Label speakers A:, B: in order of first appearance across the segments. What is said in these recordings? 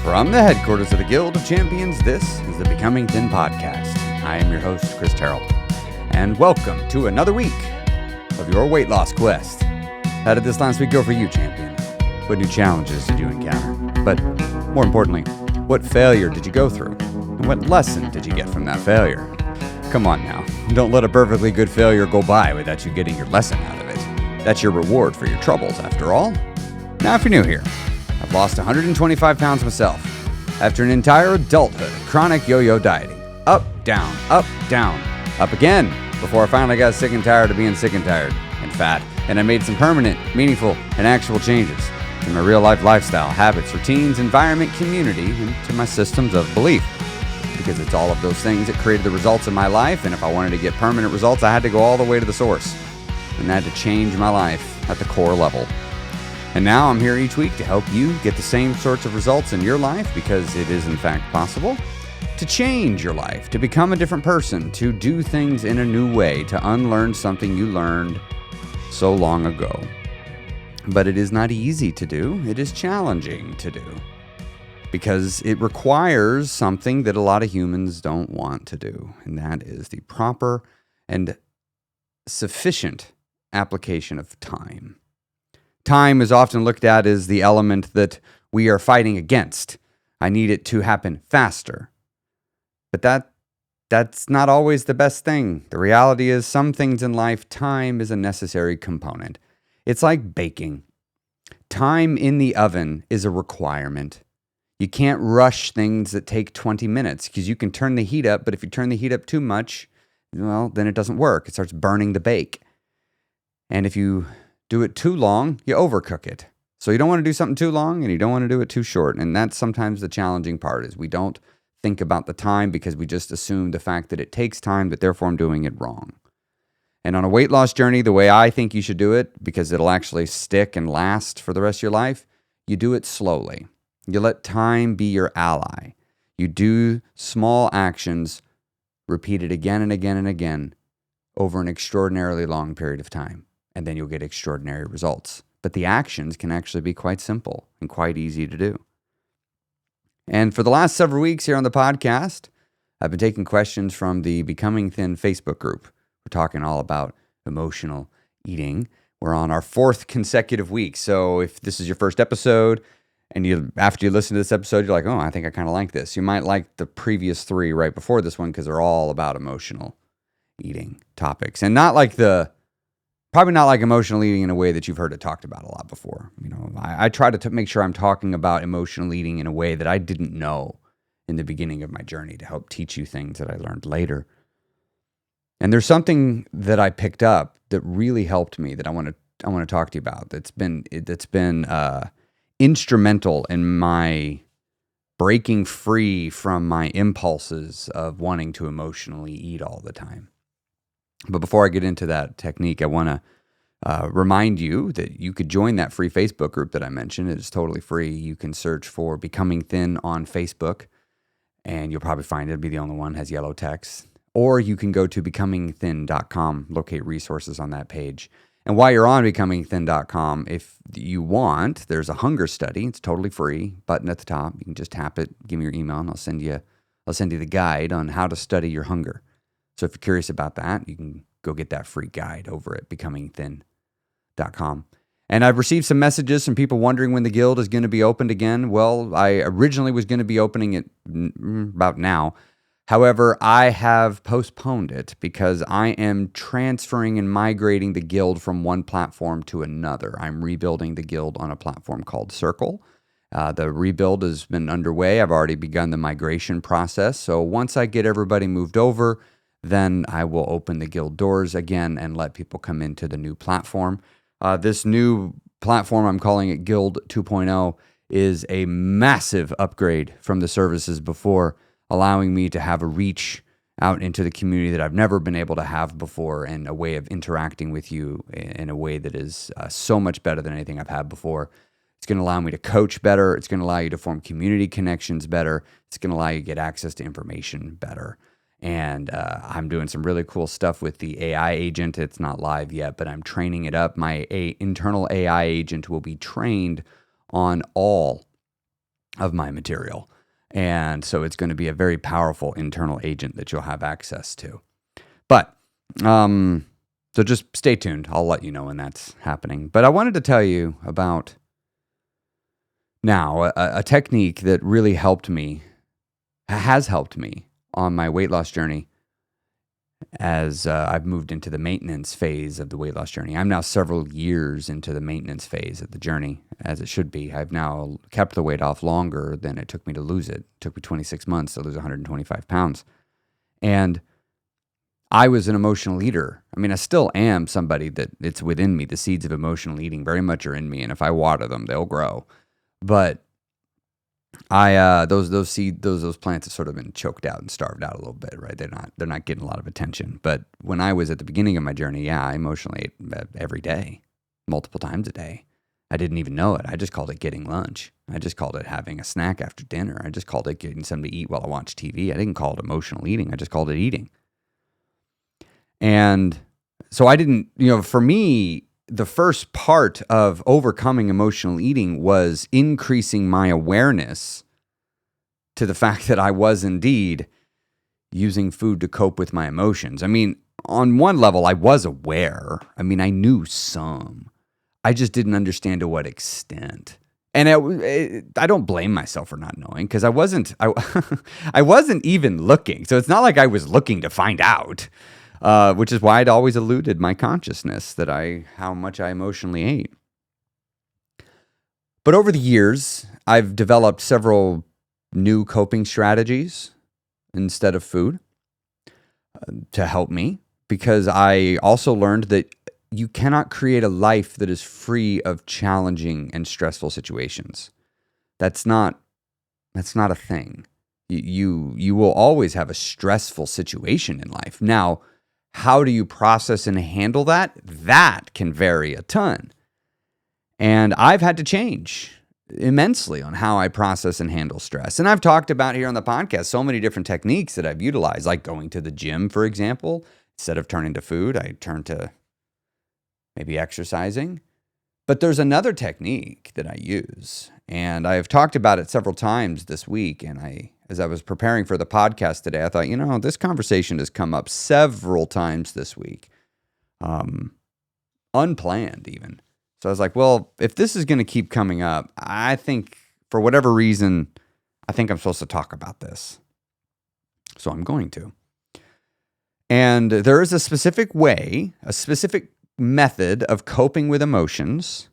A: From the headquarters of the Guild of Champions, this is the Becoming Thin podcast. I am your host, Chris Terrell, and welcome to another week of your weight loss quest. How did this last week go for you, champion? What new challenges did you encounter? But more importantly, what failure did you go through? And what lesson did you get from that failure? Come on now, don't let a perfectly good failure go by without you getting your lesson out of it. That's your reward for your troubles, after all. Now, if you're new here, I've lost 125 pounds myself after an entire adulthood of chronic yo-yo dieting. Up, down, up again, before I finally got sick and tired of being sick and tired and fat, and I made some permanent, meaningful, and actual changes to my real-life lifestyle, habits, routines, environment, community, and to my systems of belief. Because it's all of those things that created the results in my life, and if I wanted to get permanent results, I had to go all the way to the source, and I had to change my life at the core level. And now I'm here each week to help you get the same sorts of results in your life, because it is in fact possible to change your life, to become a different person, to do things in a new way, to unlearn something you learned so long ago. But it is not easy to do. It is challenging to do, because it requires something that a lot of humans don't want to do, and that is the proper and sufficient application of time. Time is often looked at as the element that we are fighting against. I need it to happen faster. But that's not always the best thing. The reality is some things in life, time is a necessary component. It's like baking. Time in the oven is a requirement. You can't rush things that take 20 minutes because you can turn the heat up, but if you turn the heat up too much, well, then it doesn't work. It starts burning the bake. And if you do it too long, you overcook it. So you don't want to do something too long and you don't want to do it too short. And that's sometimes the challenging part, is we don't think about the time because we just assume the fact that it takes time, that therefore I'm doing it wrong. And on a weight loss journey, the way I think you should do it, because it'll actually stick and last for the rest of your life, you do it slowly. You let time be your ally. You do small actions repeated again and again and again over an extraordinarily long period of time. And then you'll get extraordinary results. But the actions can actually be quite simple and quite easy to do. And for the last several weeks here on the podcast, I've been taking questions from the Becoming Thin Facebook group. We're talking all about emotional eating. We're on our 4th consecutive week. So if this is your first episode, and after you listen to this episode, you're like, oh, I think I kind of like this. You might like the previous 3 right before this one, because they're all about emotional eating topics. And probably not like emotional eating in a way that you've heard it talked about a lot before. You know, I try to make sure I'm talking about emotional eating in a way that I didn't know in the beginning of my journey, to help teach you things that I learned later. And there's something that I picked up that really helped me that I want to talk to you about. That's been instrumental in my breaking free from my impulses of wanting to emotionally eat all the time. But before I get into that technique, I want to remind you that you could join that free Facebook group that I mentioned. It is totally free. You can search for Becoming Thin on Facebook, and you'll probably find it. It'll be the only one that has yellow text. Or you can go to becomingthin.com, locate resources on that page. And while you're on becomingthin.com, if you want, there's a hunger study. It's totally free. Button at the top. You can just tap it, give me your email, and I'll send you the guide on how to study your hunger. So if you're curious about that, you can go get that free guide over at becomingthin.com. And I've received some messages from people wondering when the guild is going to be opened again. Well, I originally was going to be opening it about now. However, I have postponed it because I am transferring and migrating the guild from one platform to another. I'm rebuilding the guild on a platform called Circle. The rebuild has been underway. I've already begun the migration process. So once I get everybody moved over, then I will open the guild doors again and let people come into the new platform. This new platform, I'm calling it Guild 2.0, is a massive upgrade from the services before, allowing me to have a reach out into the community that I've never been able to have before, and a way of interacting with you in a way that is so much better than anything I've had before. It's going to allow me to coach better. It's going to allow you to form community connections better. It's going to allow you to get access to information better. And I'm doing some really cool stuff with the AI agent. It's not live yet, but I'm training it up. My internal AI agent will be trained on all of my material. And so it's going to be a very powerful internal agent that you'll have access to. But, so just stay tuned. I'll let you know when that's happening. But I wanted to tell you about now a technique that really has helped me on my weight loss journey as I've moved into the maintenance phase of the weight loss journey. I'm now several years into the maintenance phase of the journey, as it should be. I've now kept the weight off longer than it took me to lose it. It took me 26 months to lose 125 pounds. And I was an emotional eater. I mean, I still am somebody that it's within me. The seeds of emotional eating very much are in me. And if I water them, they'll grow. But those plants have sort of been choked out and starved out a little bit, right? They're not getting a lot of attention. But when I was at the beginning of my journey, I emotionally ate every day, multiple times a day. I didn't even know it. I just called it getting lunch. I just called it having a snack after dinner. I just called it getting something to eat while I watched TV. I didn't call it emotional eating. I just called it eating. And so I didn't, for me, the first part of overcoming emotional eating was increasing my awareness to the fact that I was indeed using food to cope with my emotions. I mean, on one level, I was aware. I mean, I knew some. I just didn't understand to what extent. And I don't blame myself for not knowing, because I wasn't even looking. So it's not like I was looking to find out. Which is why I'd always eluded my consciousness how much I emotionally ate. But over the years, I've developed several new coping strategies instead of food to help me, because I also learned that you cannot create a life that is free of challenging and stressful situations. That's not a thing. You will always have a stressful situation in life. Now, how do you process and handle that? That can vary a ton. And I've had to change immensely on how I process and handle stress. And I've talked about here on the podcast so many different techniques that I've utilized, like going to the gym, for example. Instead of turning to food, I turn to maybe exercising. But there's another technique that I use, and I've talked about it several times this week. And as I was preparing for the podcast today, I thought, this conversation has come up several times this week, unplanned even. So I was like, well, if this is going to keep coming up, I think for whatever reason, I think I'm supposed to talk about this. So I'm going to. And there is a specific way, a specific method of coping with emotions,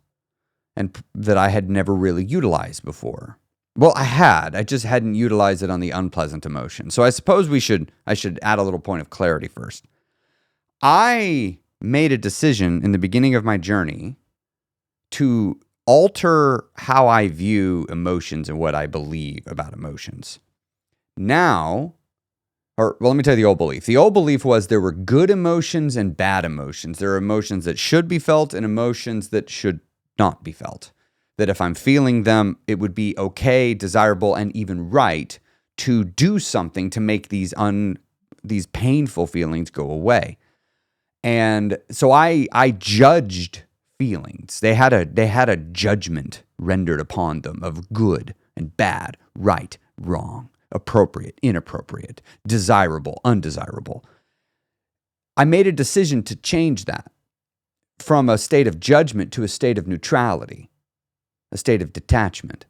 A: and that I had never really utilized before. Well, I just hadn't utilized it on the unpleasant emotion. So I suppose I should add a little point of clarity first. I made a decision in the beginning of my journey to alter how I view emotions and what I believe about emotions. Let me tell you the old belief. The old belief was there were good emotions and bad emotions. There are emotions that should be felt and emotions that should not be felt. That if I'm feeling them, it would be okay, desirable, and even right to do something to make these painful feelings go away. And so I judged feelings. They had a judgment rendered upon them of good and bad, right, wrong, appropriate, inappropriate, desirable, undesirable. I made a decision to change that from a state of judgment to a state of neutrality, a state of detachment.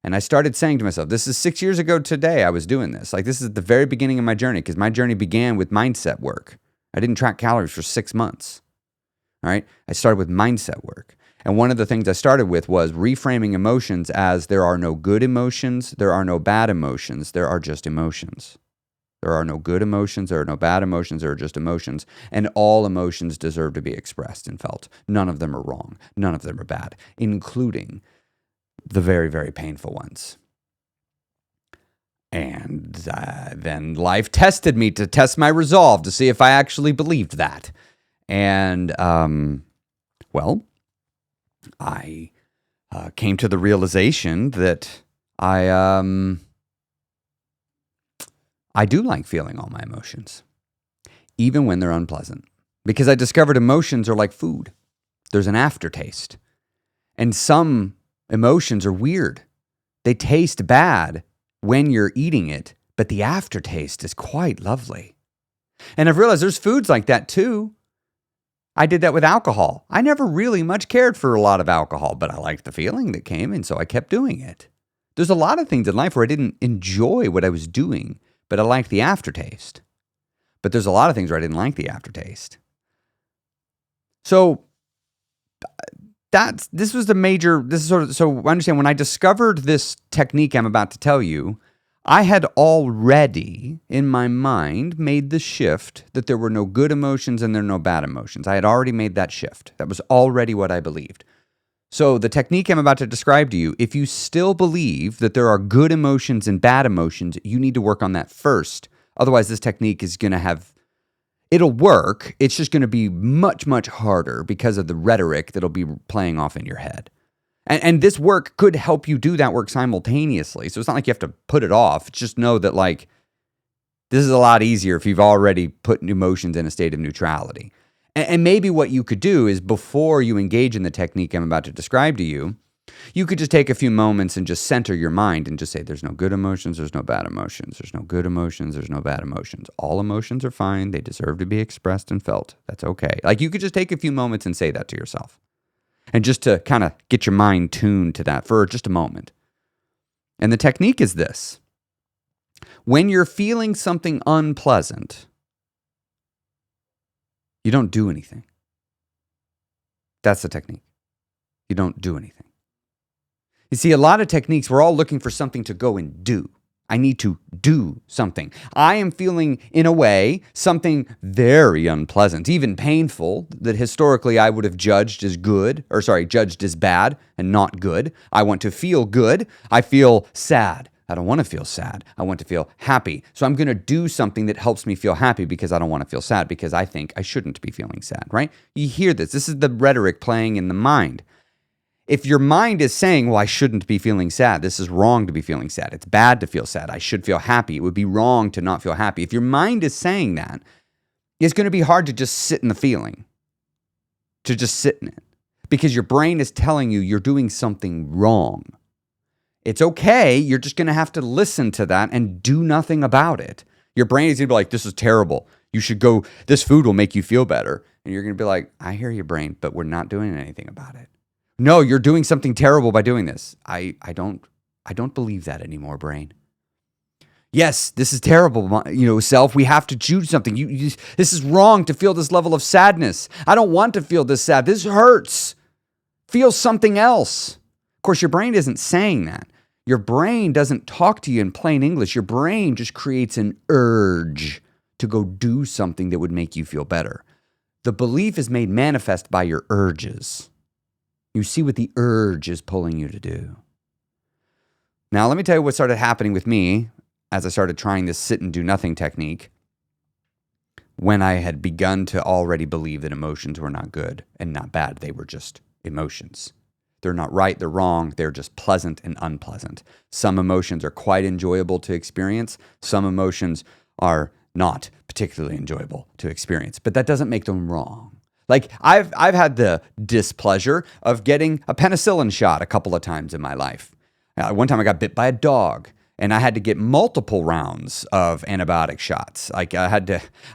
A: And I started saying to myself, this is 6 years ago today I was doing this. Like, this is the very beginning of my journey, because my journey began with mindset work. I didn't track calories for 6 months. All right? I started with mindset work. And one of the things I started with was reframing emotions as there are no good emotions, there are no bad emotions, there are just emotions. There are no good emotions, there are no bad emotions, there are just emotions. And all emotions deserve to be expressed and felt. None of them are wrong. None of them are bad, including the very, very painful ones. And then life tested me to test my resolve to see if I actually believed that. And, I came to the realization that I do like feeling all my emotions, even when they're unpleasant, because I discovered emotions are like food. There's an aftertaste, and some emotions are weird. They taste bad when you're eating it, but the aftertaste is quite lovely. And I've realized there's foods like that too. I did that with alcohol. I never really much cared for a lot of alcohol, but I liked the feeling that came, and so I kept doing it. There's a lot of things in life where I didn't enjoy what I was doing, but I liked the aftertaste. But there's a lot of things where I didn't like the aftertaste. So this is so understand, when I discovered this technique I'm about to tell you, I had already in my mind made the shift that there were no good emotions and there are no bad emotions. I had already made that shift. That was already what I believed. So the technique I'm about to describe to you, if you still believe that there are good emotions and bad emotions, you need to work on that first. Otherwise, this technique is going to it'll work. It's just going to be much, much harder because of the rhetoric that'll be playing off in your head. And this work could help you do that work simultaneously. So it's not like you have to put it off. Just know that this is a lot easier if you've already put emotions in a state of neutrality. And maybe what you could do is, before you engage in the technique I'm about to describe to you, you could just take a few moments and just center your mind and just say, there's no good emotions, there's no bad emotions, there's no good emotions, there's no bad emotions. All emotions are fine. They deserve to be expressed and felt. That's okay. You could just take a few moments and say that to yourself. And just to kind of get your mind tuned to that for just a moment. And the technique is this. When you're feeling something unpleasant, you don't do anything. That's the technique. You don't do anything. You see, a lot of techniques, we're all looking for something to go and do. I need to do something. I am feeling, in a way, something very unpleasant, even painful, that historically I would have judged as bad and not good. I want to feel good. I feel sad. I don't want to feel sad. I want to feel happy. So I'm going to do something that helps me feel happy because I don't want to feel sad, because I think I shouldn't be feeling sad, right? You hear this. This is the rhetoric playing in the mind. If your mind is saying, well, I shouldn't be feeling sad. This is wrong to be feeling sad. It's bad to feel sad. I should feel happy. It would be wrong to not feel happy. If your mind is saying that, it's going to be hard to just sit in the feeling, to just sit in it, because your brain is telling you you're doing something wrong. It's okay. You're just going to have to listen to that and do nothing about it. Your brain is going to be like, this is terrible. You should go, this food will make you feel better. And you're going to be like, I hear you, brain, but we're not doing anything about it. No, you're doing something terrible by doing this. I don't believe that anymore, brain. Yes, this is terrible, self. We have to choose something. This is wrong to feel this level of sadness. I don't want to feel this sad. This hurts. Feel something else. Of course, your brain isn't saying that. Your brain doesn't talk to you in plain English. Your brain just creates an urge to go do something that would make you feel better. The belief is made manifest by your urges. You see what the urge is pulling you to do. Now, let me tell you what started happening with me as I started trying this sit and do nothing technique, when I had begun to already believe that emotions were not good and not bad. They were just emotions. They're not right, they're wrong, they're just pleasant and unpleasant. Some emotions are quite enjoyable to experience. Some emotions are not particularly enjoyable to experience, but that doesn't make them wrong. I've had the displeasure of getting a penicillin shot a couple of times in my life. One time I got bit by a dog, and I had to get multiple rounds of antibiotic shots. I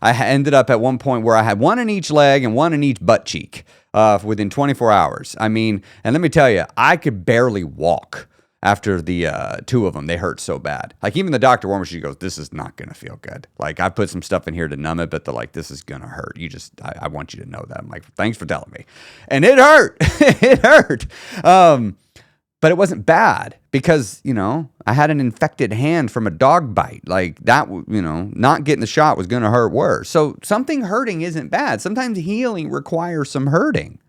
A: ended up at one point where I had one in each leg and one in each butt cheek within 24 hours. And let me tell you, I could barely walk after the two of them. They hurt so bad. Even the doctor warned me, she goes, this is not going to feel good. I put some stuff in here to numb it, but they're like, this is going to hurt. I want you to know that. I'm like, thanks for telling me. And it hurt. It hurt. But it wasn't bad because, I had an infected hand from a dog bite. Not getting the shot was going to hurt worse. So something hurting isn't bad. Sometimes healing requires some hurting.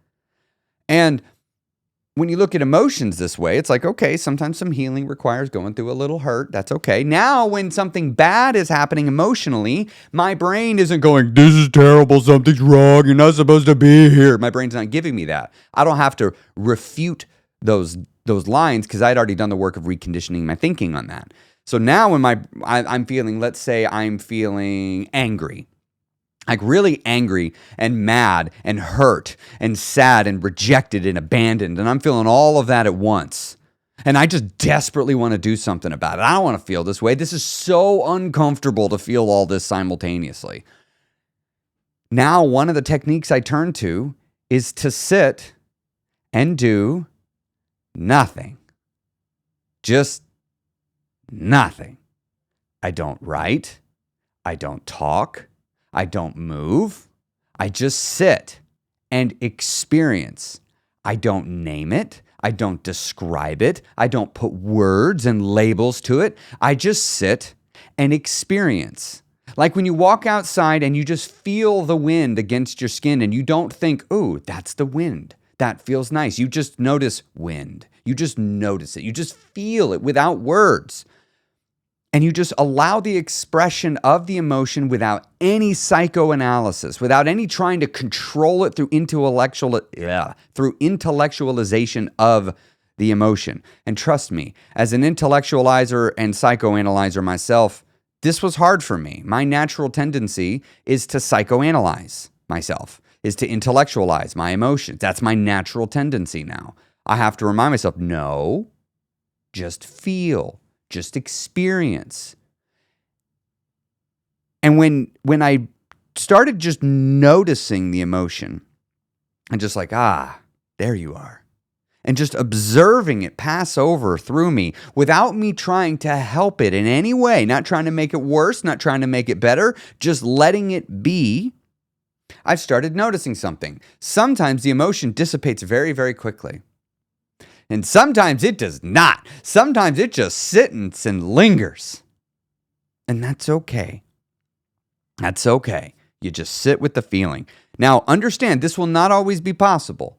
A: And when you look at emotions this way, it's like, okay, sometimes some healing requires going through a little hurt. That's okay. Now, when something bad is happening emotionally, my brain isn't going, this is terrible, something's wrong, you're not supposed to be here. My brain's not giving me that. I don't have to refute those lines because I'd already done the work of reconditioning my thinking on that. So now when I'm feeling, let's say I'm feeling angry, really angry and mad and hurt and sad and rejected and abandoned. And I'm feeling all of that at once. And I just desperately want to do something about it. I don't want to feel this way. This is so uncomfortable to feel all this simultaneously. Now, one of the techniques I turn to is to sit and do nothing. Just nothing. I don't write. I don't talk. I don't move. I just sit and experience. I don't name it. I don't describe it. I don't put words and labels to it. I just sit and experience. Like when you walk outside and you just feel the wind against your skin and you don't think, "Ooh, that's the wind. That feels nice." You just notice wind. You just notice it. You just feel it without words. And you just allow the expression of the emotion without any psychoanalysis, without any trying to control it through intellectualization of the emotion. And trust me, as an intellectualizer and psychoanalyzer myself, this was hard for me. My natural tendency is to psychoanalyze myself, is to intellectualize my emotions. That's my natural tendency now. I have to remind myself, no, just feel. Just experience. And when I started just noticing the emotion and just like, there you are. And just observing it pass over through me without me trying to help it in any way, not trying to make it worse, not trying to make it better, just letting it be, I've started noticing something. Sometimes the emotion dissipates very, very quickly. And sometimes it does not. Sometimes it just sits and lingers. And that's okay. That's okay. You just sit with the feeling. Now, understand, this will not always be possible.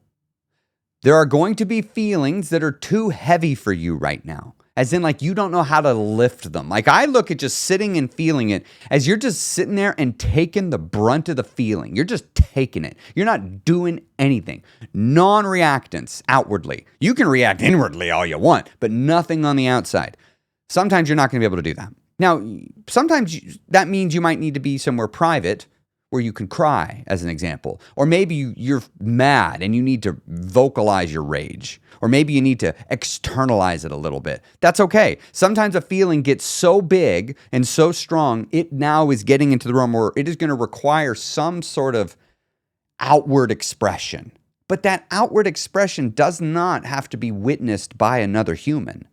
A: There are going to be feelings that are too heavy for you right now. As in, like, you don't know how to lift them. Like, I look at just sitting and feeling it as you're just sitting there and taking the brunt of the feeling. You're just taking it. You're not doing anything. Non-reactance outwardly. You can react inwardly all you want, but nothing on the outside. Sometimes you're not going to be able to do that. Now, sometimes that means you might need to be somewhere private where you can cry, as an example. Or maybe you're mad and you need to vocalize your rage. Or maybe you need to externalize it a little bit. That's okay. Sometimes a feeling gets so big and so strong, it now is getting into the realm where it is going to require some sort of outward expression. But that outward expression does not have to be witnessed by another human.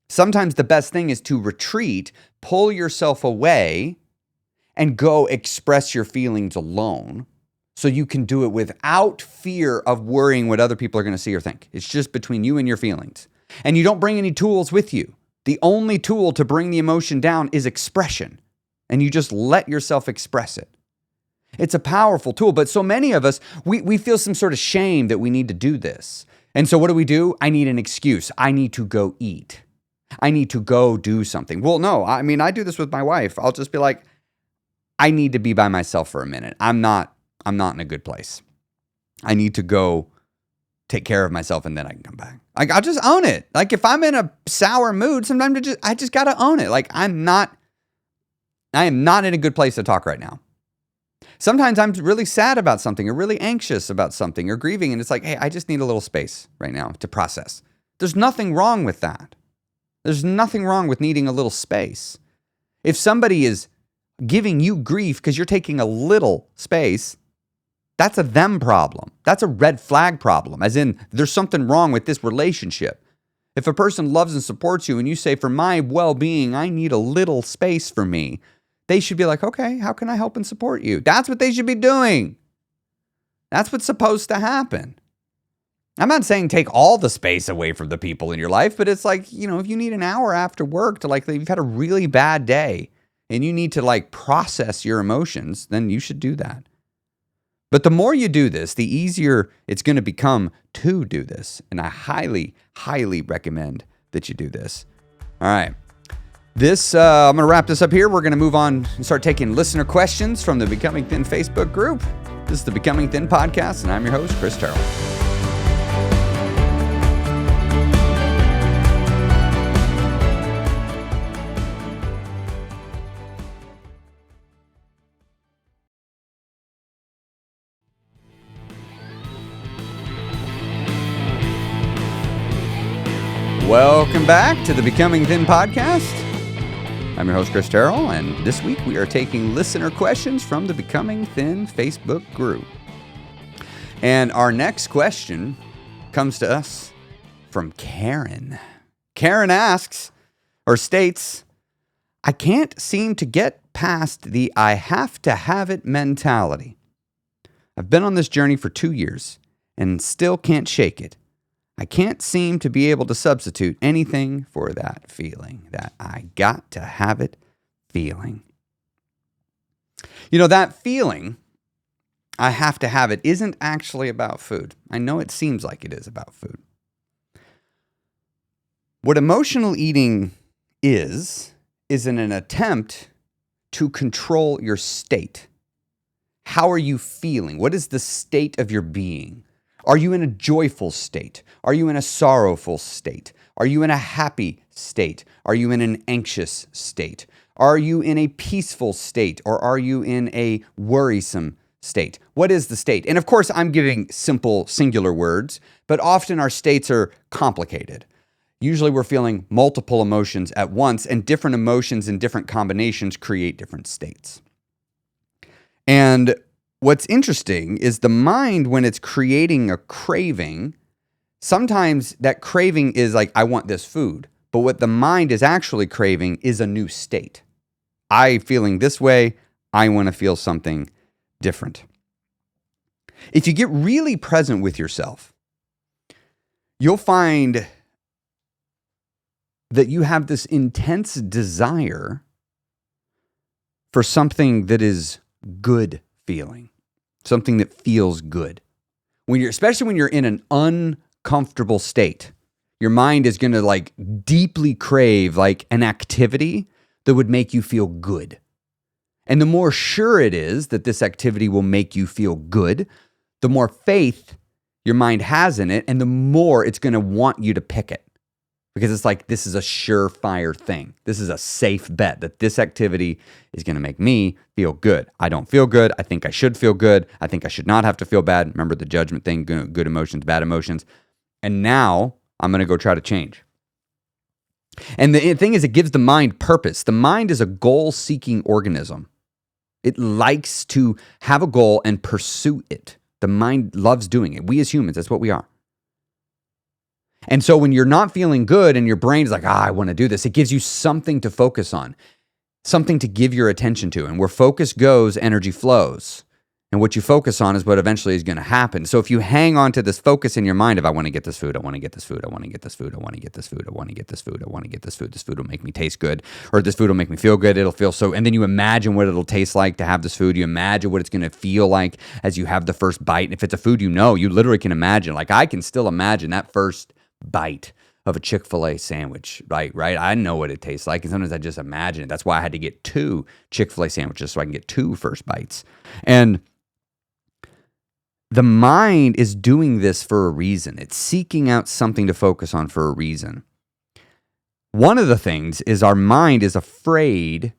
A: Sometimes the best thing is to retreat, pull yourself away, and go express your feelings alone so you can do it without fear of worrying what other people are going to see or think. It's just between you and your feelings. And you don't bring any tools with you. The only tool to bring the emotion down is expression. And you just let yourself express it. It's a powerful tool, but so many of us, we feel some sort of shame that we need to do this. And so what do? I need an excuse. I need to go eat. I need to go do something. Well, no, I do this with my wife. I'll just be like, I need to be by myself for a minute. I'm not in a good place. I need to go take care of myself and then I can come back. Like, I'll just own it. Like, if I'm in a sour mood, sometimes I just got to own it. Like, I am not in a good place to talk right now. Sometimes I'm really sad about something or really anxious about something or grieving. And it's like, hey, I just need a little space right now to process. There's nothing wrong with that. There's nothing wrong with needing a little space. If somebody is giving you grief because you're taking a little space, that's a them problem. That's a red flag problem, as in there's something wrong with this relationship. If a person loves and supports you and you say, for my well-being, I need a little space for me, they should be like, okay, how can I help and support you? That's what they should be doing. That's what's supposed to happen. I'm not saying take all the space away from the people in your life, but it's like, if you need an hour after work to you've had a really bad day, and you need to process your emotions, then you should do that. But the more you do this, the easier it's going to become to do this. And I highly, highly recommend that you do this. All right. I'm going to wrap this up here. We're going to move on and start taking listener questions from the Becoming Thin Facebook group. This is the Becoming Thin podcast, and I'm your host, Chris Terrell. Welcome back to the Becoming Thin podcast. I'm your host, Chris Terrell, and this week we are taking listener questions from the Becoming Thin Facebook group. And our next question comes to us from Karen. Karen asks, or states, I can't seem to get past the I have to have it mentality. I've been on this journey for 2 years and still can't shake it. I can't seem to be able to substitute anything for that feeling, that I got to have it feeling. You know, that feeling, I have to have it, isn't actually about food. I know it seems like it is about food. What emotional eating is in an attempt to control your state. How are you feeling? What is the state of your being? Are you in a joyful state? Are you in a sorrowful state? Are you in a happy state? Are you in an anxious state? Are you in a peaceful state? Or are you in a worrisome state? What is the state? And of course, I'm giving simple singular words, but often our states are complicated. Usually we're feeling multiple emotions at once, and different emotions in different combinations create different states. And what's interesting is the mind, when it's creating a craving, sometimes that craving is like, I want this food. But what the mind is actually craving is a new state. I'm feeling this way. I want to feel something different. If you get really present with yourself, you'll find that you have this intense desire for something that is good feeling, something that feels good. Especially when you're in an uncomfortable state, your mind is going to deeply crave an activity that would make you feel good. And the more sure it is that this activity will make you feel good, the more faith your mind has in it, and the more it's going to want you to pick it. Because it's like, this is a surefire thing. This is a safe bet that this activity is going to make me feel good. I don't feel good. I think I should feel good. I think I should not have to feel bad. Remember the judgment thing, good emotions, bad emotions. And now I'm going to go try to change. And the thing is, it gives the mind purpose. The mind is a goal-seeking organism. It likes to have a goal and pursue it. The mind loves doing it. We as humans, that's what we are. And so when you're not feeling good and your brain is like, I want to do this, it gives you something to focus on, something to give your attention to. And where focus goes, energy flows. And what you focus on is what eventually is going to happen. So if you hang on to this focus in your mind of, I want to get this food, I want to get this food, I want to get this food, I want to get this food, I want to get this food, I want to get this food will make me taste good, or this food will make me feel good, it'll feel so, and then you imagine what it'll taste like to have this food, you imagine what it's going to feel like as you have the first bite. And if it's a food you literally can imagine. I can still imagine that first bite of a Chick-fil-A sandwich, right? I know what it tastes like, and sometimes I just imagine it. That's why I had to get 2 Chick-fil-A sandwiches so I can get 2 first bites. And the mind is doing this for a reason. It's seeking out something to focus on for a reason. One of the things is our mind is afraid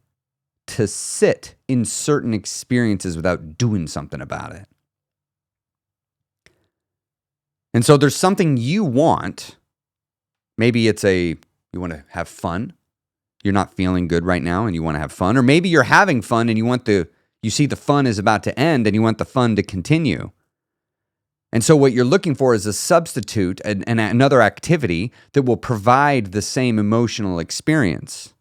A: to sit in certain experiences without doing something about it. And so there's something you want. Maybe it's you want to have fun. You're not feeling good right now and you want to have fun. Or maybe you're having fun and you see the fun is about to end and you want the fun to continue. And so what you're looking for is a substitute and another activity that will provide the same emotional experience.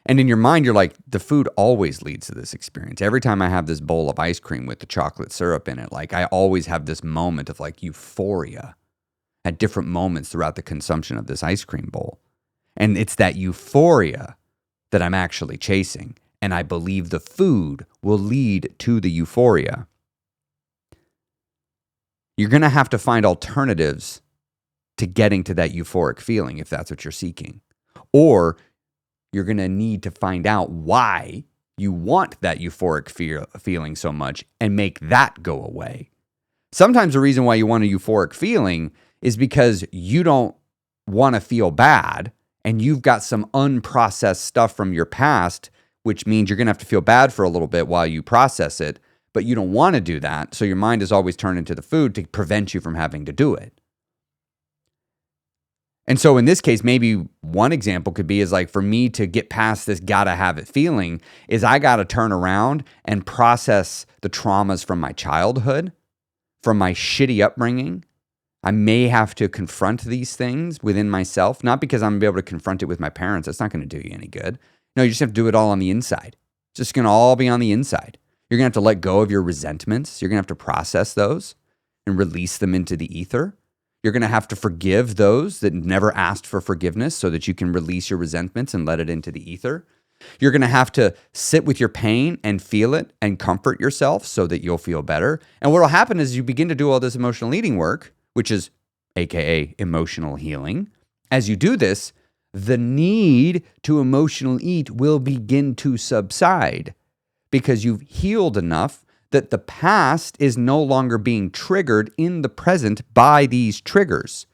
A: And in your mind, you're like, the food always leads to this experience. Every time I have this bowl of ice cream with the chocolate syrup in it, I always have this moment of euphoria at different moments throughout the consumption of this ice cream bowl. And it's that euphoria that I'm actually chasing. And I believe the food will lead to the euphoria. You're going to have to find alternatives to getting to that euphoric feeling if that's what you're seeking. Or you're going to need to find out why you want that euphoric feeling so much and make that go away. Sometimes the reason why you want a euphoric feeling is because you don't want to feel bad and you've got some unprocessed stuff from your past, which means you're going to have to feel bad for a little bit while you process it, but you don't want to do that. So your mind is always turning to the food to prevent you from having to do it. And so in this case, maybe one example could be is like for me to get past this gotta have it feeling is I gotta turn around and process the traumas from my childhood, from my shitty upbringing. I may have to confront these things within myself, not because I'm gonna be able to confront it with my parents. That's not gonna do you any good. No, you just have to do it all on the inside. It's just gonna all be on the inside. You're gonna have to let go of your resentments. You're gonna have to process those and release them into the ether. You're going to have to forgive those that never asked for forgiveness so that you can release your resentments and let it into the ether. You're going to have to sit with your pain and feel it and comfort yourself so that you'll feel better. And what will happen is you begin to do all this emotional eating work, which is AKA emotional healing. As you do this, the need to emotional eat will begin to subside because you've healed enough that the past is no longer being triggered in the present by these triggers.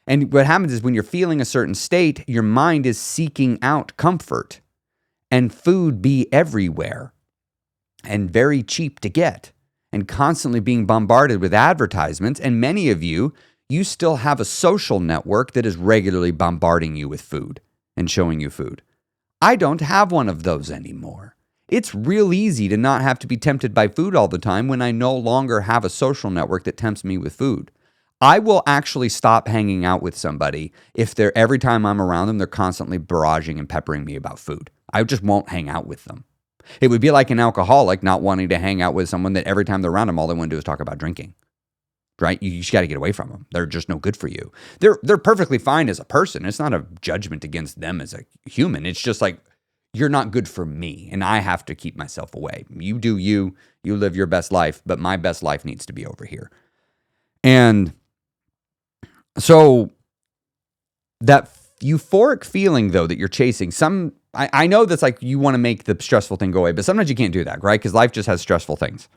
A: And what happens is when you're feeling a certain state, your mind is seeking out comfort, and food be everywhere and very cheap to get and constantly being bombarded with advertisements. And many of you still have a social network that is regularly bombarding you with food and showing you food. I don't have one of those anymore. It's real easy to not have to be tempted by food all the time when I no longer have a social network that tempts me with food. I will actually stop hanging out with somebody if every time I'm around them, they're constantly barraging and peppering me about food. I just won't hang out with them. It would be like an alcoholic not wanting to hang out with someone that every time they're around them, all they want to do is talk about drinking. Right? You just got to get away from them. They're just no good for you. They're perfectly fine as a person. It's not a judgment against them as a human. It's just like, you're not good for me, and I have to keep myself away. You do you live your best life, but my best life needs to be over here. And so that euphoric feeling, though, that you're chasing, I know that's like you want to make the stressful thing go away, but sometimes you can't do that, right? Because life just has stressful things.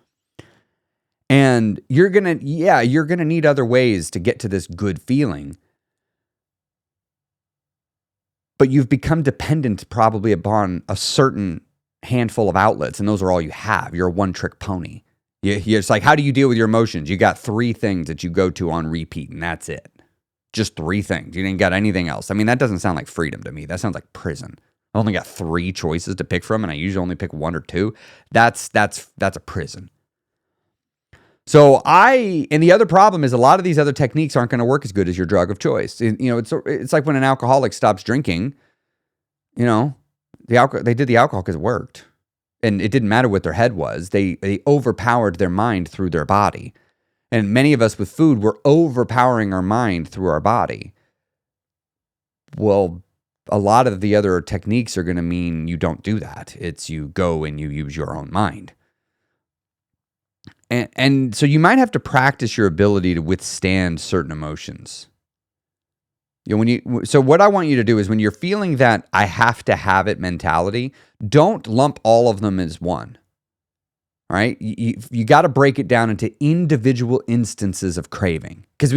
A: And you're gonna need other ways to get to this good feeling. But you've become dependent probably upon a certain handful of outlets, and those are all you have. You're a one-trick pony. It's like, how do you deal with your emotions? You got 3 things that you go to on repeat, and that's it. Just 3 things. You didn't got anything else. I mean, that doesn't sound like freedom to me. That sounds like prison. I only got 3 choices to pick from, and I usually only pick 1 or 2. That's a prison. So and the other problem is a lot of these other techniques aren't going to work as good as your drug of choice. It's like when an alcoholic stops drinking, they did the alcohol because it worked. And it didn't matter what their head was. They overpowered their mind through their body. And many of us with food, we're overpowering our mind through our body. Well, a lot of the other techniques are going to mean you don't do that. It's you go and you use your own mind. And so you might have to practice your ability to withstand certain emotions. So what I want you to do is when you're feeling that I have to have it mentality, don't lump all of them as one. All right? You got to break it down into individual instances of craving. Because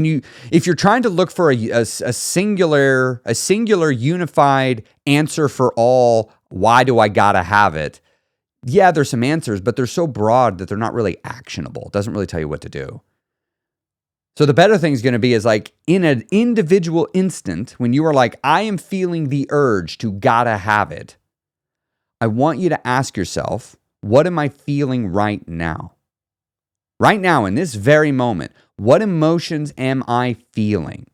A: if you're trying to look for a singular unified answer for all, why do I gotta have it? Yeah, there's some answers, but they're so broad that they're not really actionable. It doesn't really tell you what to do. So the better thing is going to be is like in an individual instant, when you are like, I am feeling the urge to gotta have it, I want you to ask yourself, what am I feeling right now? Right now, in this very moment, what emotions am I feeling?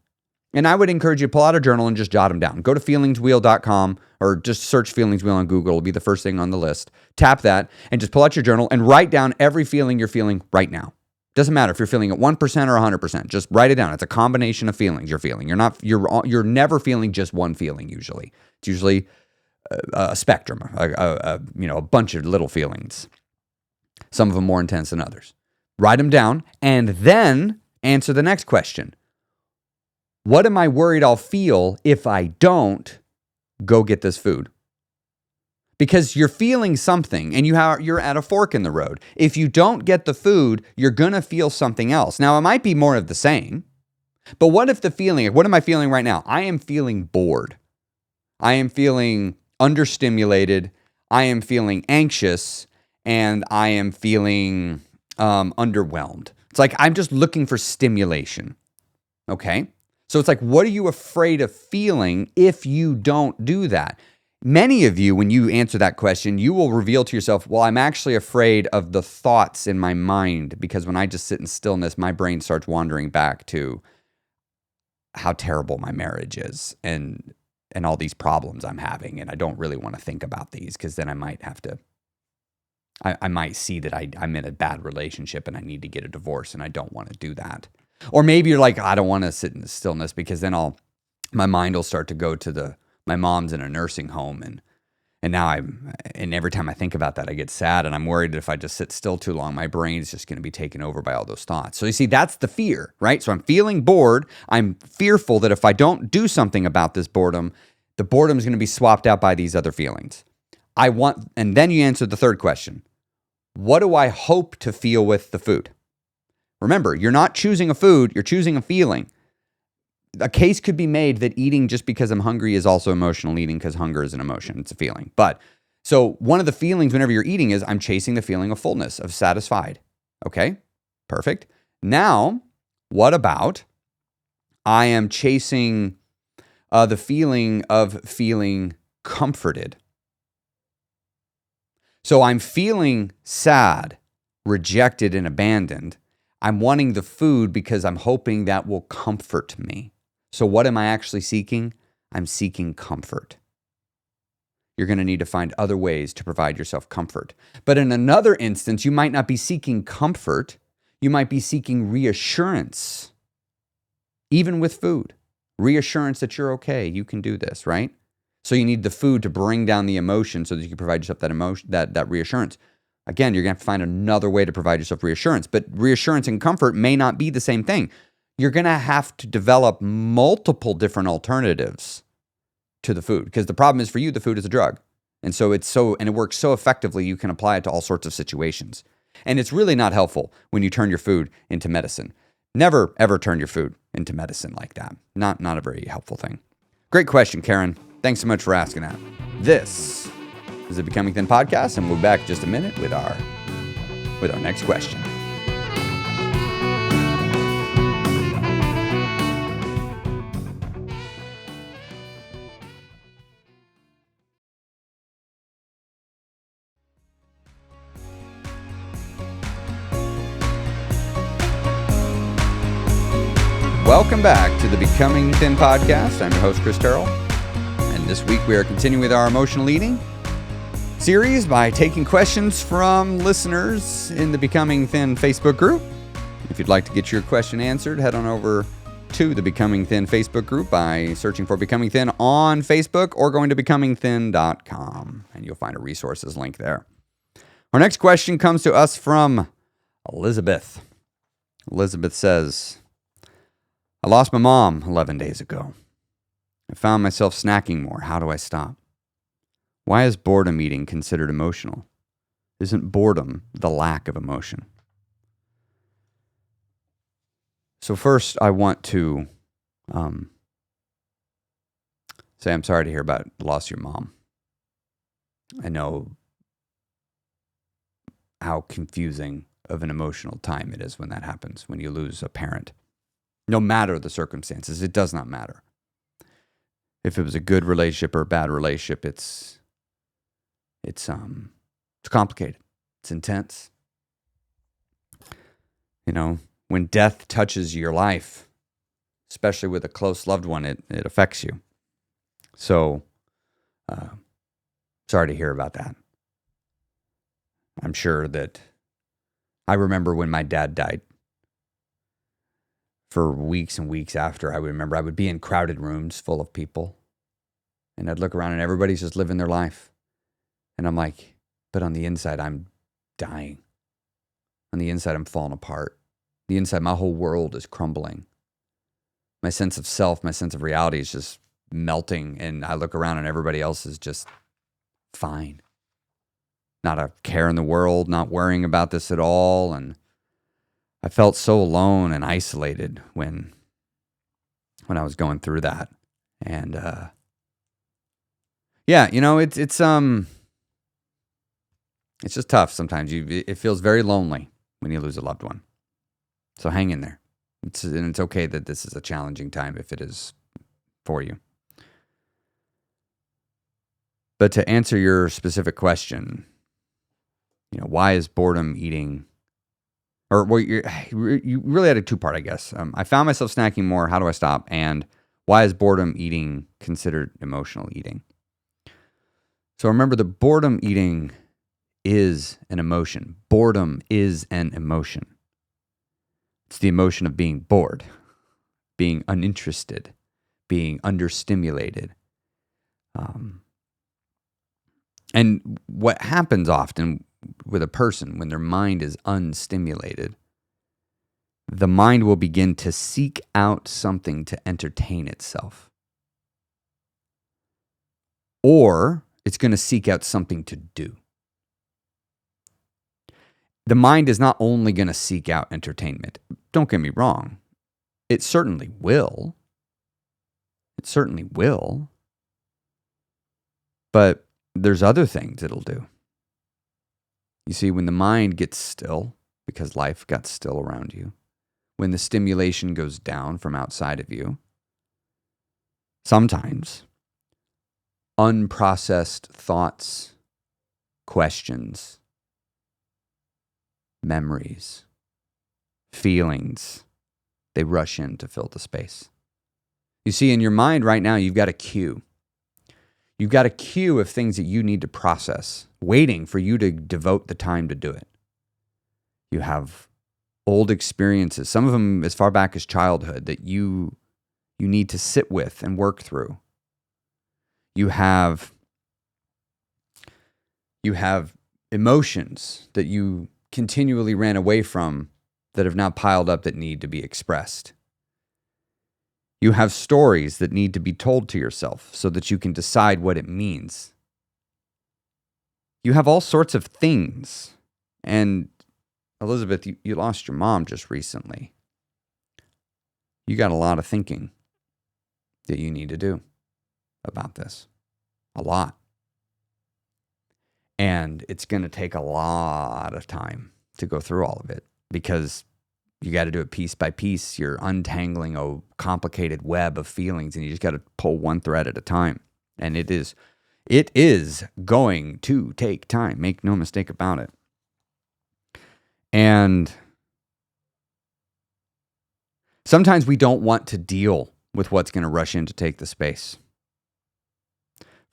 A: And I would encourage you to pull out a journal and just jot them down. Go to feelingswheel.com or just search feelings wheel on Google. It'll be the first thing on the list. Tap that and just pull out your journal and write down every feeling you're feeling right now. Doesn't matter if you're feeling at 1% or 100%. Just write it down. It's a combination of feelings you're feeling. You're never feeling just one feeling usually. It's usually a spectrum, a bunch of little feelings. Some of them more intense than others. Write them down and then answer the next question. What am I worried I'll feel if I don't go get this food? Because you're feeling something and you're at a fork in the road. If you don't get the food, you're going to feel something else. Now, it might be more of the same, but what am I feeling right now? I am feeling bored. I am feeling understimulated. I am feeling anxious, and I am feeling underwhelmed. It's like I'm just looking for stimulation. Okay? So it's like, what are you afraid of feeling if you don't do that? Many of you, when you answer that question, you will reveal to yourself, well, I'm actually afraid of the thoughts in my mind, because when I just sit in stillness, my brain starts wandering back to how terrible my marriage is and all these problems I'm having. And I don't really want to think about these, because then I might have to, I might see that I'm in a bad relationship and I need to get a divorce, and I don't want to do that. Or maybe you're like, I don't want to sit in the stillness, because then my mind will start to go to my mom's in a nursing home, and now and every time I think about that, I get sad, and I'm worried that if I just sit still too long, my brain's just going to be taken over by all those thoughts. So you see, that's the fear, right? So I'm feeling bored. I'm fearful that if I don't do something about this boredom, the boredom is going to be swapped out by these other feelings. And then you answer the third question. What do I hope to feel with the food? Remember, you're not choosing a food, you're choosing a feeling. A case could be made that eating just because I'm hungry is also emotional eating, because hunger is an emotion. It's a feeling. But so one of the feelings whenever you're eating is I'm chasing the feeling of fullness, of satisfied. Okay, perfect. Now, what about I am chasing the feeling of feeling comforted? So I'm feeling sad, rejected, and abandoned. I'm wanting the food because I'm hoping that will comfort me. So what am I actually seeking? I'm seeking comfort. You're going to need to find other ways to provide yourself comfort. But in another instance, you might not be seeking comfort. You might be seeking reassurance, even with food. Reassurance that you're okay, you can do this, right? So you need the food to bring down the emotion so that you can provide yourself that emotion, that reassurance. Again, you're going to have to find another way to provide yourself reassurance, but reassurance and comfort may not be the same thing. You're going to have to develop multiple different alternatives to the food, because the problem is for you, the food is a drug. And so it works so effectively, you can apply it to all sorts of situations. And it's really not helpful when you turn your food into medicine. Never, ever turn your food into medicine like that. Not a very helpful thing. Great question, Karen. Thanks so much for asking that. This is the Becoming Thin podcast, and we'll be back in just a minute with our next question. Welcome back to the Becoming Thin podcast. I'm your host, Chris Terrell, and this week we are continuing with our emotional eating series by taking questions from listeners in the Becoming Thin Facebook group. If you'd like to get your question answered, head on over to the Becoming Thin Facebook group by searching for Becoming Thin on Facebook or going to becomingthin.com, and you'll find a resources link there. Our next question comes to us from Elizabeth. Elizabeth says, I lost my mom 11 days ago. I found myself snacking more. How do I stop? Why is boredom eating considered emotional? Isn't boredom the lack of emotion? So first, I want to say I'm sorry to hear about the loss of your mom. I know how confusing of an emotional time it is when that happens, when you lose a parent. No matter the circumstances, it does not matter. If it was a good relationship or a bad relationship, it's complicated. It's intense. You know, when death touches your life, especially with a close loved one, it affects you. So, sorry to hear about that. I'm sure that I remember when my dad died. For weeks and weeks after, I would be in crowded rooms full of people, and I'd look around and everybody's just living their life. And I'm like, but on the inside, I'm dying. On the inside, I'm falling apart. The inside, my whole world is crumbling. My sense of self, my sense of reality is just melting. And I look around and everybody else is just fine. Not a care in the world, not worrying about this at all. And I felt so alone and isolated when I was going through that. And yeah, you know, it's just tough sometimes. It feels very lonely when you lose a loved one. So hang in there. It's okay that this is a challenging time if it is for you. But to answer your specific question, why is boredom eating? Or well, you really had a two-part, I guess. I found myself snacking more. How do I stop? And why is boredom eating considered emotional eating? So remember that boredom eating is an emotion. Boredom is an emotion. It's the emotion of being bored, being uninterested, being understimulated. And what happens often with a person when their mind is unstimulated, the mind will begin to seek out something to entertain itself. Or it's going to seek out something to do. The mind is not only going to seek out entertainment. Don't get me wrong. It certainly will. But there's other things it'll do. You see, when the mind gets still, because life got still around you, when the stimulation goes down from outside of you, sometimes unprocessed thoughts, questions, memories, feelings, they rush in to fill the space. You see, in your mind right now, you've got a queue. You've got a queue of things that you need to process, waiting for you to devote the time to do it. You have old experiences, some of them as far back as childhood, that you need to sit with and work through. You have emotions that you continually ran away from that have now piled up that need to be expressed. You have stories that need to be told to yourself so that you can decide what it means. You have all sorts of things. And Elizabeth, you lost your mom just recently. You got a lot of thinking that you need to do about this. A lot. And it's going to take a lot of time to go through all of it because you got to do it piece by piece. You're untangling a complicated web of feelings, and you just got to pull one thread at a time. And it is going to take time. Make no mistake about it. And sometimes we don't want to deal with what's going to rush in to take the space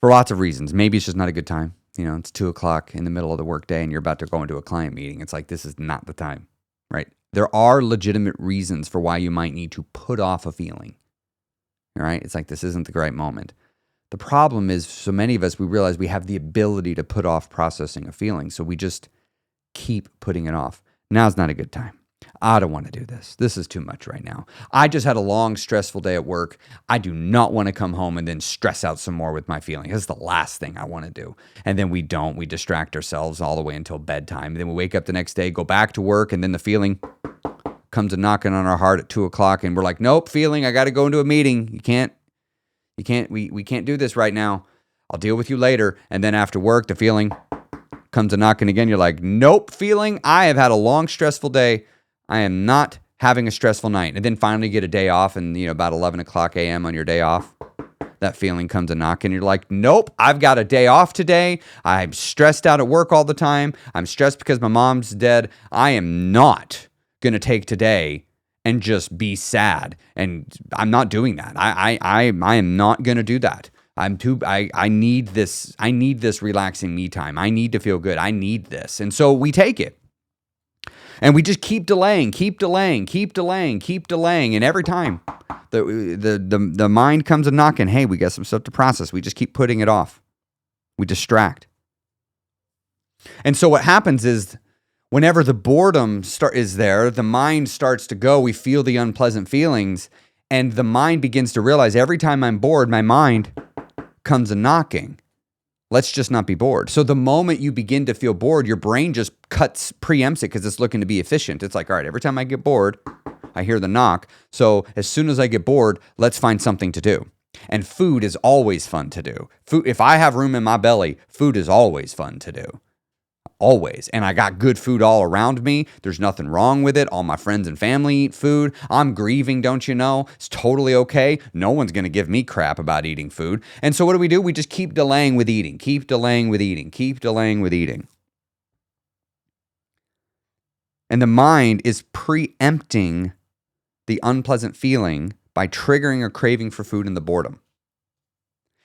A: for lots of reasons. Maybe it's just not a good time. It's 2:00 in the middle of the workday, and you're about to go into a client meeting. It's like, this is not the time, right? There are legitimate reasons for why you might need to put off a feeling, right? It's like, this isn't the right moment. The problem is, so many of us, we realize we have the ability to put off processing a feeling, so we just keep putting it off. Now's not a good time. I don't want to do this. This is too much right now. I just had a long, stressful day at work. I do not want to come home and then stress out some more with my feelings. That's the last thing I want to do. And then we don't. We distract ourselves all the way until bedtime. And then we wake up the next day, go back to work, and then the feeling comes a knocking on our heart at 2:00, and we're like, nope, feeling, I got to go into a meeting. We can't do this right now. I'll deal with you later. And then after work, the feeling comes a knocking again. You're like, nope, feeling, I have had a long, stressful day. I am not having a stressful night. And then finally get a day off, and about 11:00 a.m. on your day off, that feeling comes a knock, and you're like, nope, I've got a day off today. I'm stressed out at work all the time. I'm stressed because my mom's dead. I am not going to take today and just be sad. And I'm not doing that. I am not going to do that. I need this relaxing me time. I need to feel good. I need this. And so we take it. And we just keep delaying. And every time the mind comes a knocking, hey, we got some stuff to process. We just keep putting it off. We distract. And so what happens is, whenever the boredom is there, the mind starts to go. We feel the unpleasant feelings, and the mind begins to realize every time I'm bored, my mind comes a knocking. Let's just not be bored. So the moment you begin to feel bored, your brain just preempts it because it's looking to be efficient. It's like, all right, every time I get bored, I hear the knock. So as soon as I get bored, let's find something to do. And food is always fun to do. Food, if I have room in my belly, food is always fun to do. always. And I got good food all around me. There's nothing wrong with it. All my friends and family eat food. I'm grieving, don't you know? It's totally okay. No one's going to give me crap about eating food. And so what do? We just keep delaying with eating, keep delaying with eating, keep delaying with eating. And the mind is preempting the unpleasant feeling by triggering a craving for food and the boredom.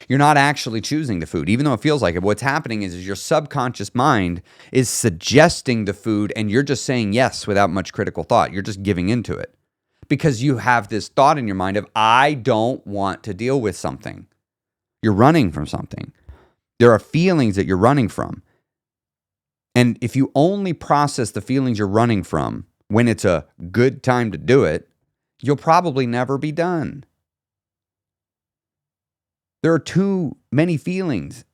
A: You're not actually choosing the food, even though it feels like it. What's happening is your subconscious mind is suggesting the food, and you're just saying yes without much critical thought. You're just giving into it because you have this thought in your mind of, I don't want to deal with something. You're running from something. There are feelings that you're running from. And if you only process the feelings you're running from when it's a good time to do it, you'll probably never be done. There are too many feelings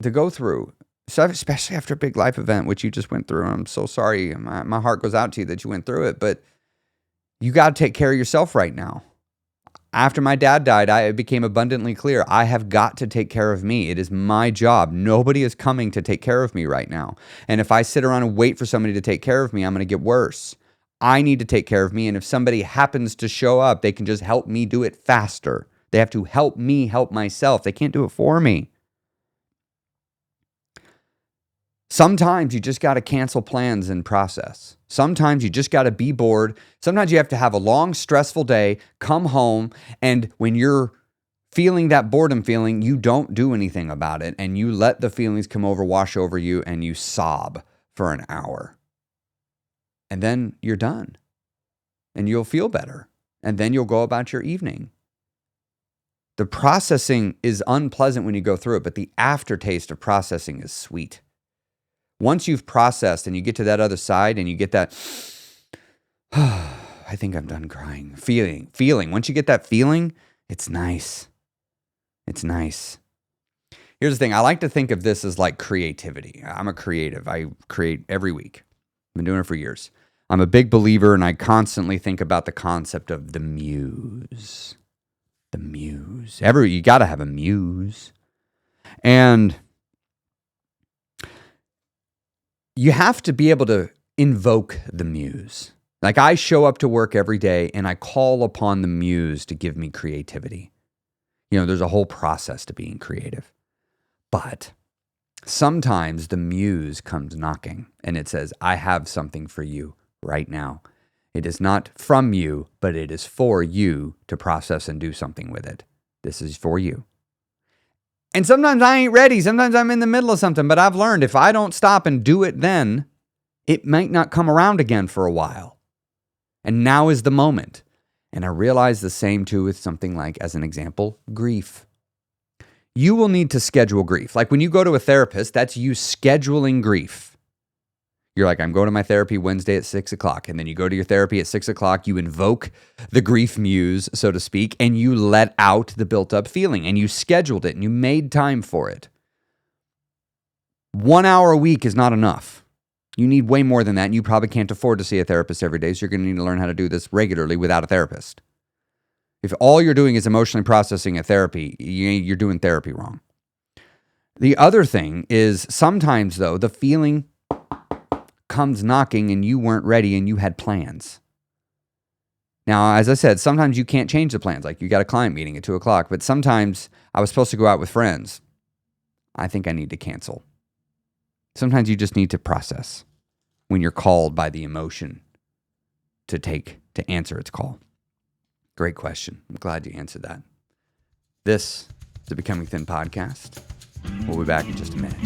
A: to go through, especially after a big life event, which you just went through. I'm so sorry. My heart goes out to you that you went through it, but you got to take care of yourself right now. After my dad died, it became abundantly clear. I have got to take care of me. It is my job. Nobody is coming to take care of me right now. And if I sit around and wait for somebody to take care of me, I'm going to get worse. I need to take care of me. And if somebody happens to show up, they can just help me do it faster. They have to help me help myself. They can't do it for me. Sometimes you just got to cancel plans and process. Sometimes you just got to be bored. Sometimes you have to have a long, stressful day, come home, and when you're feeling that boredom feeling, you don't do anything about it, and you let the feelings come over, wash over you, and you sob for an hour. And then you're done, and you'll feel better, and then you'll go about your evening. The processing is unpleasant when you go through it, but the aftertaste of processing is sweet. Once you've processed and you get to that other side and you get that, I think I'm done crying, feeling. Once you get that feeling, it's nice. It's nice. Here's the thing. I like to think of this as like creativity. I'm a creative. I create every week. I've been doing it for years. I'm a big believer, and I constantly think about the concept of the muse. The muse. You got to have a muse. And you have to be able to invoke the muse. Like I show up to work every day and I call upon the muse to give me creativity. You know, there's a whole process to being creative. But sometimes the muse comes knocking and it says, I have something for you right now. It is not from you, but it is for you to process and do something with it. This is for you. And sometimes I ain't ready. Sometimes I'm in the middle of something, but I've learned if I don't stop and do it then, it might not come around again for a while. And now is the moment. And I realize the same too with something like, as an example, grief. You will need to schedule grief. Like when you go to a therapist, that's you scheduling grief. You're like, I'm going to my therapy Wednesday at 6:00. And then you go to your therapy at 6:00. You invoke the grief muse, so to speak, and you let out the built up feeling and you scheduled it and you made time for it. 1 hour a week is not enough. You need way more than that. And you probably can't afford to see a therapist every day. So you're going to need to learn how to do this regularly without a therapist. If all you're doing is emotionally processing a therapy, you're doing therapy wrong. The other thing is sometimes though, the feeling comes knocking and you weren't ready and you had plans. Now, as I said, sometimes you can't change the plans. Like you got a client meeting at 2:00, but sometimes I was supposed to go out with friends. I think I need to cancel. Sometimes you just need to process when you're called by the emotion to answer its call. Great question. I'm glad you answered that. This is the Becoming Thin podcast. We'll be back in just a minute.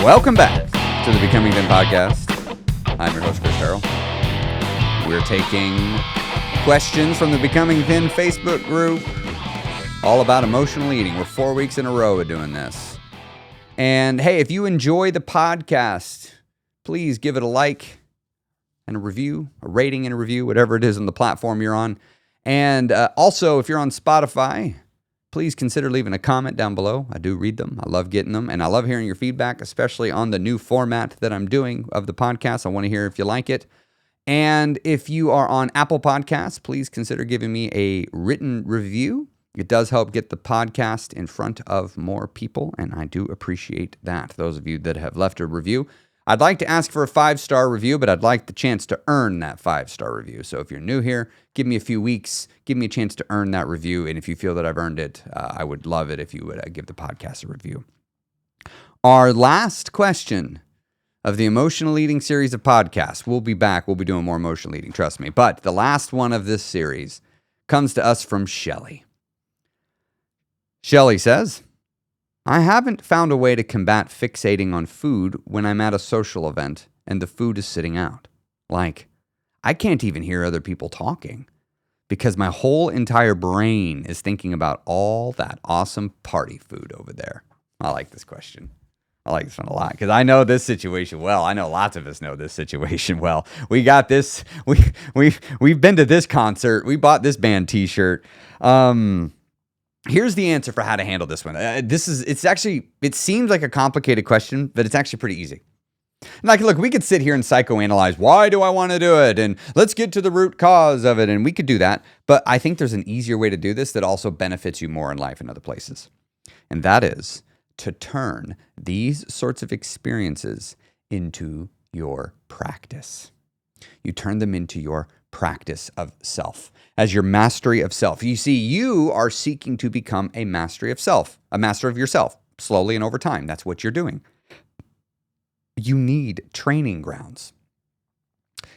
A: Welcome back to the Becoming Thin podcast. I'm your host, Chris Terrell. We're taking questions from the Becoming Thin Facebook group all about emotional eating. We're 4 weeks in a row of doing this. And hey, if you enjoy the podcast, please give it a like and a review, a rating and a review, whatever it is on the platform you're on. And also, if you're on Spotify, please consider leaving a comment down below. I do read them. I love getting them. And I love hearing your feedback, especially on the new format that I'm doing of the podcast. I want to hear if you like it. And if you are on Apple Podcasts, please consider giving me a written review. It does help get the podcast in front of more people, and I do appreciate that. Those of you that have left a review, I'd like to ask for a 5-star review, but I'd like the chance to earn that 5-star review. So if you're new here, give me a few weeks, give me a chance to earn that review. And if you feel that I've earned it, I would love it if you would give the podcast a review. Our last question of the emotional eating series of podcasts. We'll be back. We'll be doing more emotional eating, trust me. But the last one of this series comes to us from Shelly. Shelly says, I haven't found a way to combat fixating on food when I'm at a social event and the food is sitting out. Like, I can't even hear other people talking because my whole entire brain is thinking about all that awesome party food over there. I like this question. I like this one a lot because I know this situation well. I know lots of us know this situation well. We got this. We've been to this concert. We bought this band T-shirt. Here's the answer for how to handle this one. It seems like a complicated question, but it's actually pretty easy. Like, look, we could sit here and psychoanalyze. Why do I want to do it? And let's get to the root cause of it. And we could do that. But I think there's an easier way to do this that also benefits you more in life and other places. And that is to turn these sorts of experiences into your practice. You turn them into your practice of self, as your mastery of self. You see, you are seeking to become a mastery of self, a master of yourself, slowly and over time. That's what you're doing. You need training grounds.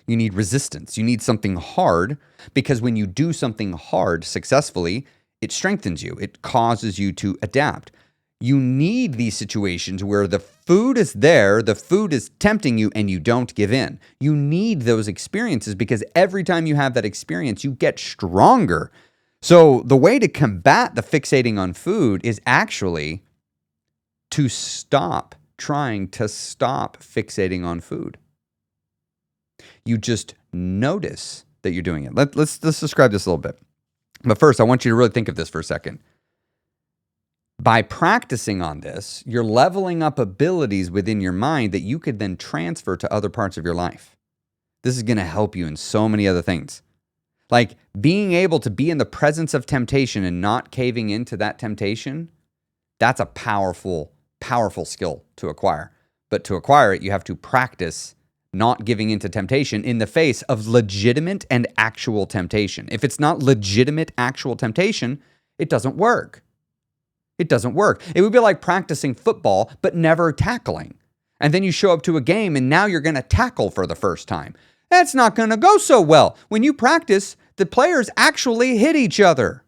A: You need resistance. You need something hard, because when you do something hard successfully, it strengthens you. It causes you to adapt. You need these situations where the food is there, the food is tempting you, and you don't give in. You need those experiences because every time you have that experience, you get stronger. So the way to combat the fixating on food is actually to stop trying to stop fixating on food. You just notice that you're doing it. Let's describe this a little bit. But first, I want you to really think of this for a second. By practicing on this, you're leveling up abilities within your mind that you could then transfer to other parts of your life. This is going to help you in so many other things. Like being able to be in the presence of temptation and not caving into that temptation, that's a powerful, powerful skill to acquire. But to acquire it, you have to practice not giving into temptation in the face of legitimate and actual temptation. If it's not legitimate, actual temptation, it doesn't work. It doesn't work. It would be like practicing football, but never tackling. And then you show up to a game and now you're going to tackle for the first time. That's not going to go so well. When you practice, the players actually hit each other.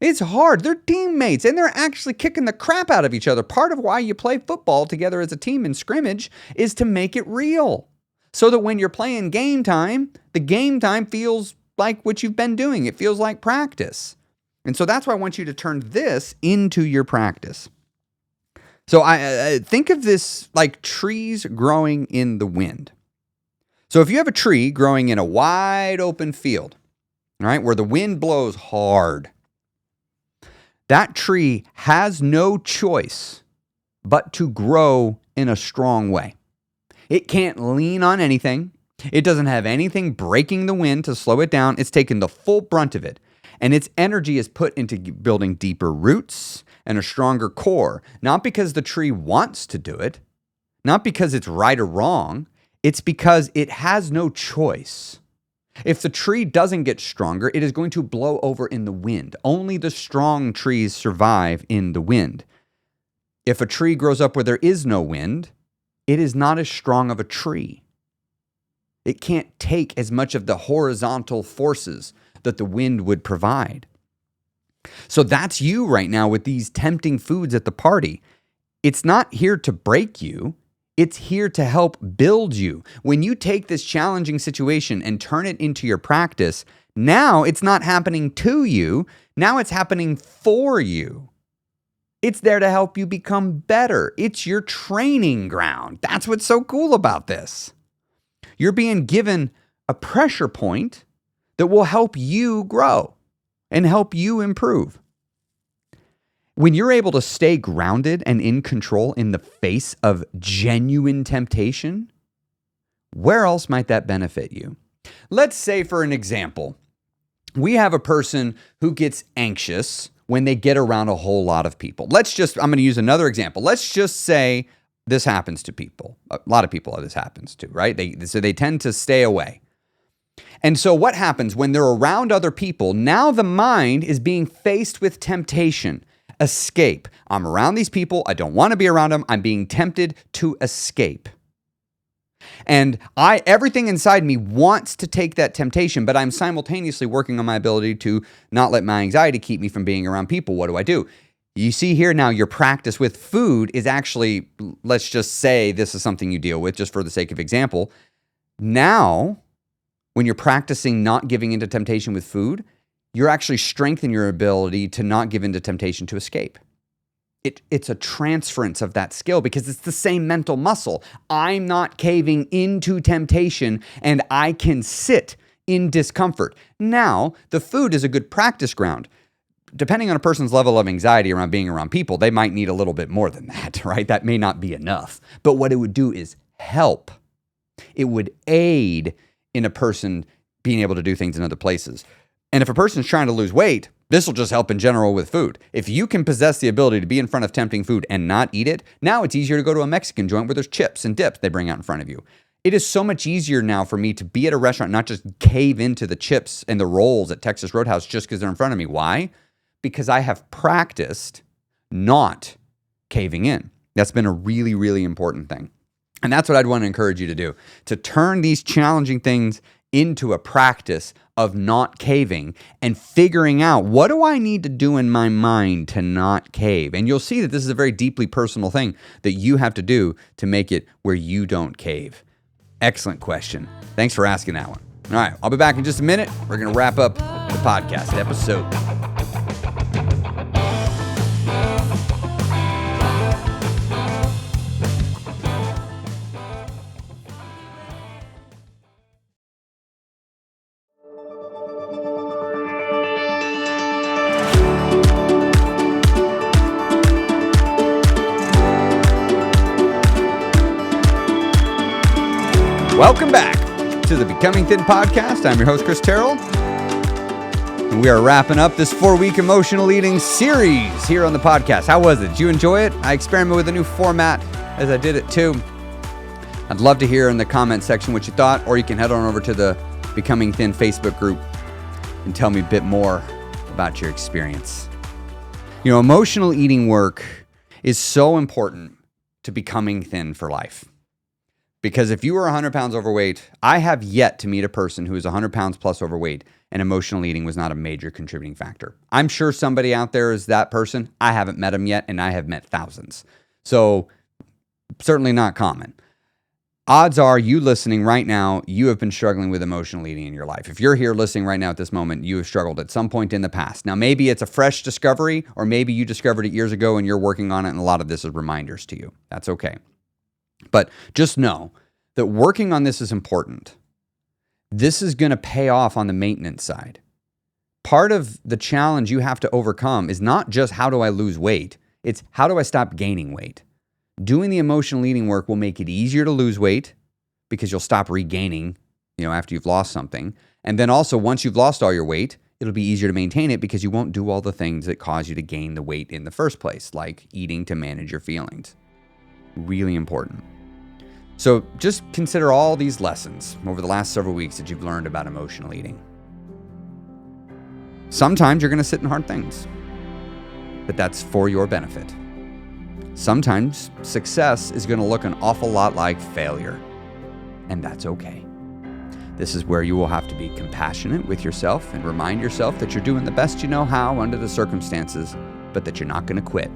A: It's hard. They're teammates and they're actually kicking the crap out of each other. Part of why you play football together as a team in scrimmage is to make it real. So that when you're playing game time, the game time feels like what you've been doing. It feels like practice. And so that's why I want you to turn this into your practice. So I think of this like trees growing in the wind. So if you have a tree growing in a wide open field, right, where the wind blows hard, that tree has no choice but to grow in a strong way. It can't lean on anything. It doesn't have anything breaking the wind to slow it down. It's taken the full brunt of it. And its energy is put into building deeper roots and a stronger core, not because the tree wants to do it, not because it's right or wrong, it's because it has no choice. If the tree doesn't get stronger, it is going to blow over in the wind. Only the strong trees survive in the wind. If a tree grows up where there is no wind, it is not as strong of a tree. It can't take as much of the horizontal forces that the wind would provide. So that's you right now with these tempting foods at the party. It's not here to break you. It's here to help build you. When you take this challenging situation and turn it into your practice, now it's not happening to you. Now it's happening for you. It's there to help you become better. It's your training ground. That's what's so cool about this. You're being given a pressure point that will help you grow and help you improve. When you're able to stay grounded and in control in the face of genuine temptation, where else might that benefit you? Let's say, for an example, we have a person who gets anxious when they get around a whole lot of people. I'm going to use another example. Let's just say this happens to people. A lot of people this happens to, right? So they tend to stay away. And so what happens when they're around other people? Now the mind is being faced with temptation. Escape. I'm around these people. I don't want to be around them. I'm being tempted to escape. And everything inside me wants to take that temptation, but I'm simultaneously working on my ability to not let my anxiety keep me from being around people. What do? You see here now your practice with food is actually, let's just say this is something you deal with just for the sake of example. Now, when you're practicing not giving into temptation with food, you're actually strengthening your ability to not give into temptation to escape. It's a transference of that skill because it's the same mental muscle. I'm not caving into temptation and I can sit in discomfort. Now, the food is a good practice ground. Depending on a person's level of anxiety around being around people, they might need a little bit more than that, right? That may not be enough. But what it would do is help. It would aid in a person being able to do things in other places. And if a person's trying to lose weight, this will just help in general with food. If you can possess the ability to be in front of tempting food and not eat it, now it's easier to go to a Mexican joint where there's chips and dips they bring out in front of you. It is so much easier now for me to be at a restaurant, not just cave into the chips and the rolls at Texas Roadhouse just because they're in front of me. Why? Because I have practiced not caving in. That's been a really, really important thing. And that's what I'd want to encourage you to do, to turn these challenging things into a practice of not caving and figuring out, what do I need to do in my mind to not cave? And you'll see that this is a very deeply personal thing that you have to do to make it where you don't cave. Excellent question. Thanks for asking that one. All right, I'll be back in just a minute. We're going to wrap up the podcast episode. Welcome back to the Becoming Thin podcast. I'm your host, Chris Terrell. And we are wrapping up this 4-week emotional eating series here on the podcast. How was it? Did you enjoy it? I experimented with a new format as I did it too. I'd love to hear in the comment section what you thought, or you can head on over to the Becoming Thin Facebook group and tell me a bit more about your experience. You know, emotional eating work is so important to becoming thin for life. Because if you are 100 pounds overweight, I have yet to meet a person who is 100 pounds plus overweight and emotional eating was not a major contributing factor. I'm sure somebody out there is that person. I haven't met them yet, and I have met thousands. So certainly not common. Odds are you listening right now, you have been struggling with emotional eating in your life. If you're here listening right now at this moment, you have struggled at some point in the past. Now, maybe it's a fresh discovery, or maybe you discovered it years ago and you're working on it, and a lot of this is reminders to you. That's okay. But just know that working on this is important. This is going to pay off on the maintenance side. Part of the challenge you have to overcome is not just how do I lose weight, it's how do I stop gaining weight. Doing the emotional eating work will make it easier to lose weight because you'll stop regaining, after you've lost something. And then also, once you've lost all your weight, it'll be easier to maintain it because you won't do all the things that cause you to gain the weight in the first place, like eating to manage your feelings. Really important. So just consider all these lessons over the last several weeks that you've learned about emotional eating. Sometimes you're going to sit in hard things, but that's for your benefit. Sometimes success is going to look an awful lot like failure, and that's okay. This is where you will have to be compassionate with yourself and remind yourself that you're doing the best you know how under the circumstances, but that you're not going to quit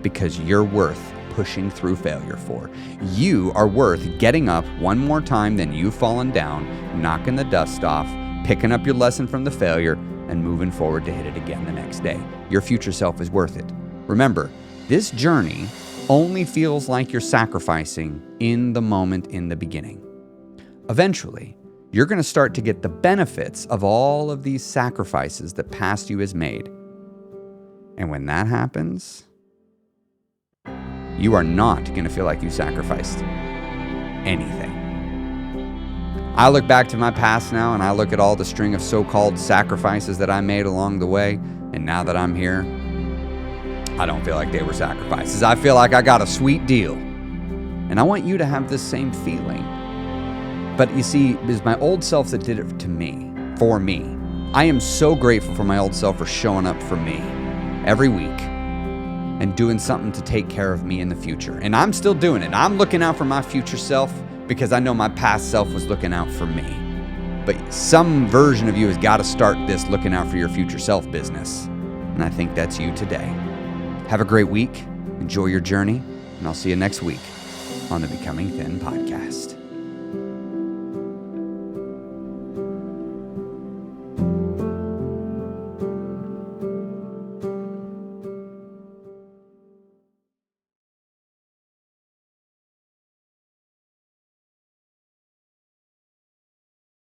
A: because you're worth pushing through failure for. You are worth getting up one more time than you've fallen down, knocking the dust off, picking up your lesson from the failure, and moving forward to hit it again the next day. Your future self is worth it. Remember, this journey only feels like you're sacrificing in the moment in the beginning. Eventually, you're going to start to get the benefits of all of these sacrifices that past you has made. And when that happens, you are not going to feel like you sacrificed anything. I look back to my past now, and I look at all the string of so-called sacrifices that I made along the way, and now that I'm here, I don't feel like they were sacrifices. I feel like I got a sweet deal. And I want you to have this same feeling. But you see, it was my old self that did it to me, for me. I am so grateful for my old self for showing up for me every week and doing something to take care of me in the future. And I'm still doing it. I'm looking out for my future self because I know my past self was looking out for me. But some version of you has got to start this looking out for your future self business. And I think that's you today. Have a great week. Enjoy your journey. And I'll see you next week on the Becoming Thin podcast.